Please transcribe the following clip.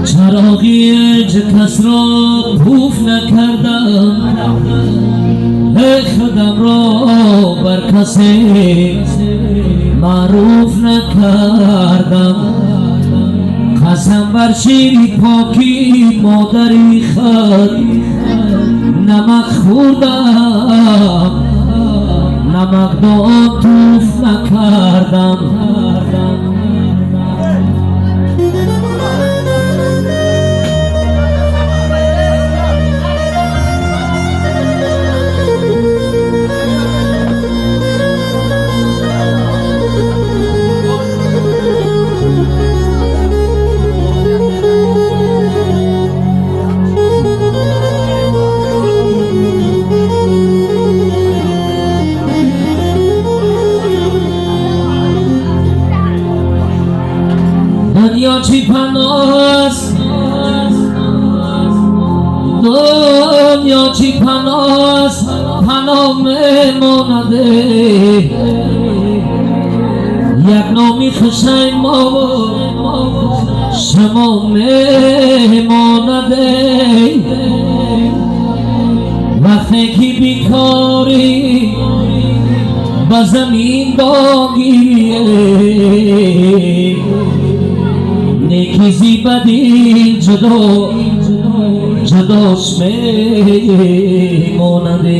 چراغی کس را پوف نکردم، خودم را بر کسی معروف نکردم. قسم بر شیر پاکی مادری خود نمک خوردم، نمک دام توف نکردم. دنیا چی پناست، دنیا چی پناست، پناه میمانده. یک نامی خشای ما شما میمانده. وقتی که بیکاری با زمین باگیریه، نیکی بدی جداش میمانده.